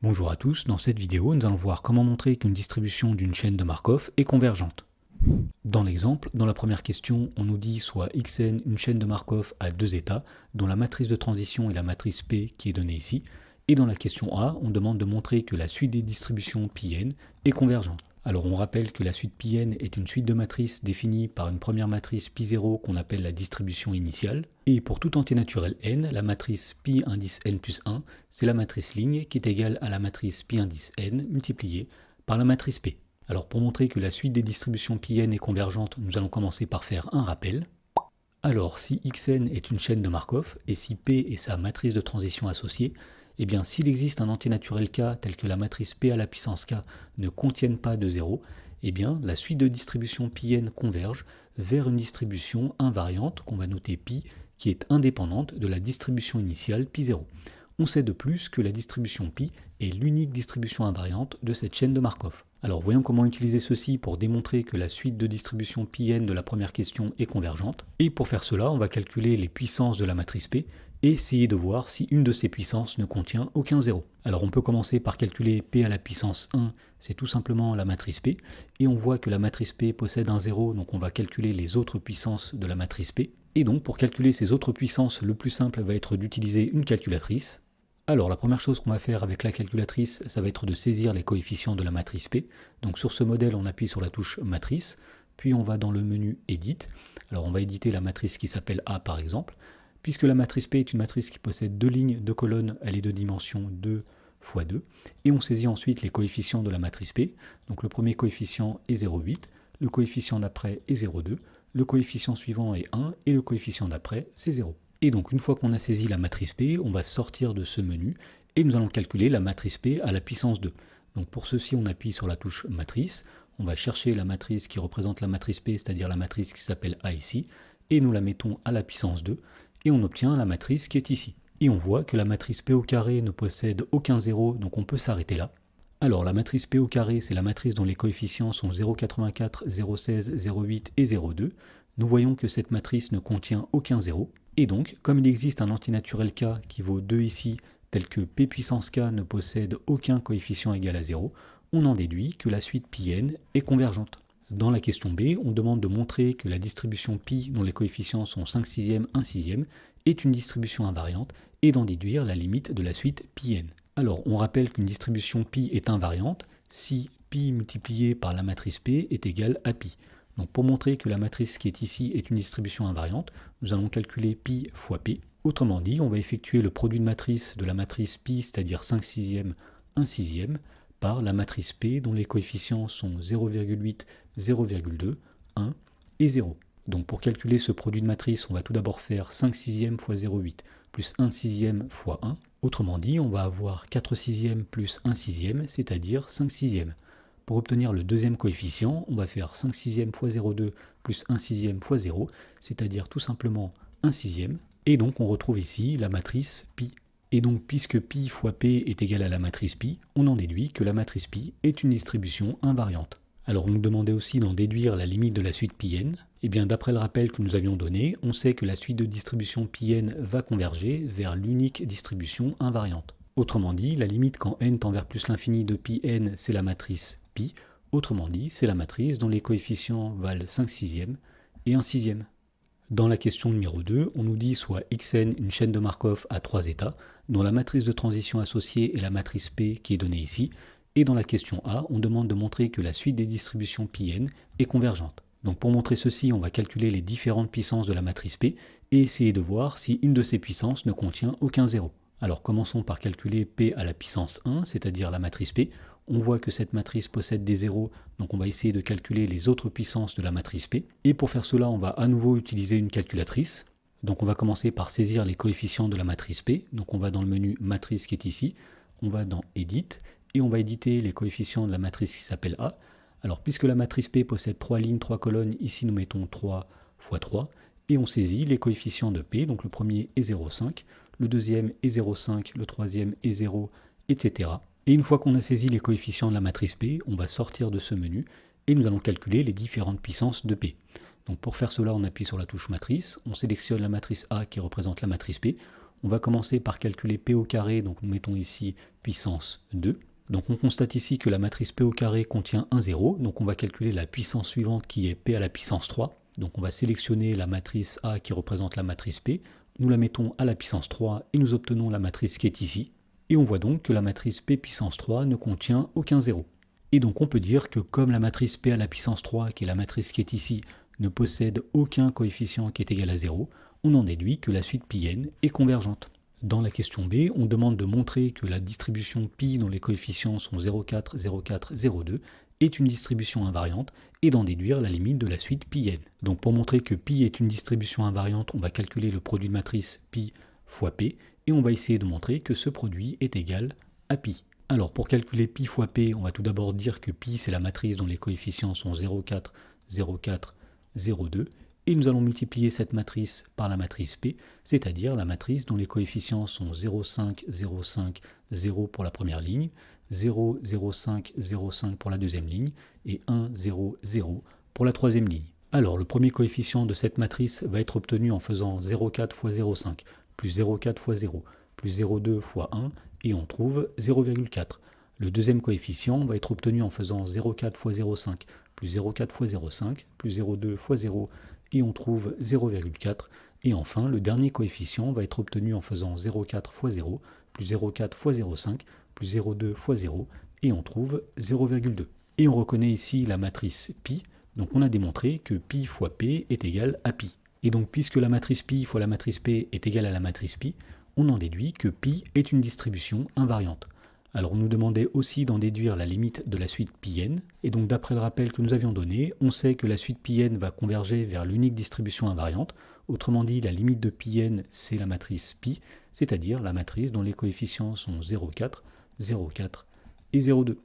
Bonjour à tous, dans cette vidéo, nous allons voir comment montrer qu'une distribution d'une chaîne de Markov est convergente. Dans l'exemple, dans la première question, on nous dit soit Xn une chaîne de Markov à deux états, dont la matrice de transition est la matrice P qui est donnée ici, et dans la question A, on demande de montrer que la suite des distributions Pn est convergente. Alors on rappelle que la suite Pn est une suite de matrices définie par une première matrice Pi0 qu'on appelle la distribution initiale, et pour tout entier naturel n, la matrice Pi indice n plus 1, c'est la matrice ligne qui est égale à la matrice Pi indice n multipliée par la matrice P. Alors pour montrer que la suite des distributions Pn est convergente, nous allons commencer par faire un rappel. Alors si Xn est une chaîne de Markov, et si P est sa matrice de transition associée, eh bien s'il existe un entier naturel k tel que la matrice P à la puissance k ne contienne pas de 0, eh bien la suite de distribution Pn converge vers une distribution invariante qu'on va noter Pi, qui est indépendante de la distribution initiale Pi0. On sait de plus que la distribution Pi est l'unique distribution invariante de cette chaîne de Markov. Alors voyons comment utiliser ceci pour démontrer que la suite de distribution Pn de la première question est convergente. Et pour faire cela, on va calculer les puissances de la matrice P et essayer de voir si une de ces puissances ne contient aucun 0. Alors on peut commencer par calculer P à la puissance 1, c'est tout simplement la matrice P, et on voit que la matrice P possède un 0, donc on va calculer les autres puissances de la matrice P. Et donc pour calculer ces autres puissances, le plus simple va être d'utiliser une calculatrice. Alors la première chose qu'on va faire avec la calculatrice, ça va être de saisir les coefficients de la matrice P. Donc sur ce modèle, on appuie sur la touche matrice, puis on va dans le menu Edit. Alors on va éditer la matrice qui s'appelle A par exemple. Puisque la matrice P est une matrice qui possède deux lignes, deux colonnes, elle est de dimension 2 x 2. Et on saisit ensuite les coefficients de la matrice P. Donc le premier coefficient est 0,8, le coefficient d'après est 0,2, le coefficient suivant est 1 et le coefficient d'après c'est 0. Et donc une fois qu'on a saisi la matrice P, on va sortir de ce menu et nous allons calculer la matrice P à la puissance 2. Donc pour ceci, on appuie sur la touche matrice, on va chercher la matrice qui représente la matrice P, c'est-à-dire la matrice qui s'appelle A ici, et nous la mettons à la puissance 2, et on obtient la matrice qui est ici. Et on voit que la matrice P au carré ne possède aucun 0, donc on peut s'arrêter là. Alors la matrice P au carré, c'est la matrice dont les coefficients sont 0,84, 0,16, 0,8 et 0,2. Nous voyons que cette matrice ne contient aucun 0. Et donc, comme il existe un antinaturel k qui vaut 2 ici, tel que P puissance k ne possède aucun coefficient égal à 0, on en déduit que la suite Pn est convergente. Dans la question B, on demande de montrer que la distribution Pi, dont les coefficients sont 5 sixièmes, 1 sixième, est une distribution invariante, et d'en déduire la limite de la suite Pn. Alors, on rappelle qu'une distribution Pi est invariante si Pi multiplié par la matrice P est égal à Pi. Donc pour montrer que la matrice qui est ici est une distribution invariante, nous allons calculer Pi fois P. Autrement dit, on va effectuer le produit de matrice de la matrice Pi, c'est-à-dire 5 sixièmes, 1 sixième, par la matrice P dont les coefficients sont 0,8, 0,2, 1 et 0. Donc pour calculer ce produit de matrice, on va tout d'abord faire 5 sixièmes fois 0,8 plus 1 sixième fois 1. Autrement dit, on va avoir 4 sixièmes plus 1 sixième, c'est-à-dire 5 sixièmes. Pour obtenir le deuxième coefficient, on va faire 5 sixièmes fois 0,2 plus 1 sixième fois 0, c'est-à-dire tout simplement 1 sixième. Et donc on retrouve ici la matrice Pi. Et donc puisque Pi fois P est égal à la matrice Pi, on en déduit que la matrice Pi est une distribution invariante. Alors on nous demandait aussi d'en déduire la limite de la suite Pn. Et bien d'après le rappel que nous avions donné, on sait que la suite de distribution Pn va converger vers l'unique distribution invariante. Autrement dit, la limite quand n tend vers plus l'infini de Pn, c'est la matrice Pi. Autrement dit, c'est la matrice dont les coefficients valent 5 sixièmes et 1 sixième. Dans la question numéro 2, on nous dit soit Xn une chaîne de Markov à trois états, dont la matrice de transition associée est la matrice P qui est donnée ici, et dans la question A, on demande de montrer que la suite des distributions Pn est convergente. Donc pour montrer ceci, on va calculer les différentes puissances de la matrice P et essayer de voir si une de ces puissances ne contient aucun 0. Alors commençons par calculer P à la puissance 1, c'est-à-dire la matrice P. On voit que cette matrice possède des zéros, donc on va essayer de calculer les autres puissances de la matrice P. Et pour faire cela, on va à nouveau utiliser une calculatrice. Donc on va commencer par saisir les coefficients de la matrice P. Donc on va dans le menu matrice qui est ici, on va dans Edit, et on va éditer les coefficients de la matrice qui s'appelle A. Alors puisque la matrice P possède 3 lignes, 3 colonnes, ici nous mettons 3 fois 3, et on saisit les coefficients de P, donc le premier est 0,5, le deuxième est 0,5, le troisième est 0, etc. Et une fois qu'on a saisi les coefficients de la matrice P, on va sortir de ce menu et nous allons calculer les différentes puissances de P. Donc pour faire cela, on appuie sur la touche matrice, on sélectionne la matrice A qui représente la matrice P, On va commencer par calculer P au carré, donc nous mettons ici puissance 2. Donc on constate ici que la matrice P au carré contient un 0, donc on va calculer la puissance suivante qui est P à la puissance 3. Donc on va sélectionner la matrice A qui représente la matrice P, nous la mettons à la puissance 3 et nous obtenons la matrice qui est ici. Et on voit donc que la matrice P puissance 3 ne contient aucun 0. Et donc on peut dire que comme la matrice P à la puissance 3, qui est la matrice qui est ici, ne possède aucun coefficient qui est égal à 0, on en déduit que la suite πn est convergente. Dans la question B, on demande de montrer que la distribution π dont les coefficients sont 0,4, 0,4, 0,2 est une distribution invariante et d'en déduire la limite de la suite πn. Donc pour montrer que π est une distribution invariante, on va calculer le produit de matrice π fois p et on va essayer de montrer que ce produit est égal à π. Alors pour calculer π fois p, on va tout d'abord dire que π c'est la matrice dont les coefficients sont 0,4, 0,4, 0,2 et nous allons multiplier cette matrice par la matrice P, c'est-à-dire la matrice dont les coefficients sont 0,5, 0,5, 0 pour la première ligne, 0, 0,5, 0,5 pour la deuxième ligne, et 1, 0, 0 pour la troisième ligne. Alors le premier coefficient de cette matrice va être obtenu en faisant 0,4 fois 0,5, plus 0,4 fois 0, plus 0,2 fois 1, et on trouve 0,4. Le deuxième coefficient va être obtenu en faisant 0,4 fois 0,5, plus 0,4 fois 0,5, plus 0,2 fois 0, et on trouve 0,4. Et enfin, le dernier coefficient va être obtenu en faisant 0,4 fois 0, plus 0,4 fois 0,5, plus 0,2 fois 0, et on trouve 0,2. Et on reconnaît ici la matrice π, donc on a démontré que π fois p est égal à π. Et donc puisque la matrice π fois la matrice p est égale à la matrice π, on en déduit que π est une distribution invariante. Alors on nous demandait aussi d'en déduire la limite de la suite πn, et donc d'après le rappel que nous avions donné, on sait que la suite πn va converger vers l'unique distribution invariante, autrement dit la limite de πn c'est la matrice π, c'est-à-dire la matrice dont les coefficients sont 0,4, 0,4 et 0,2.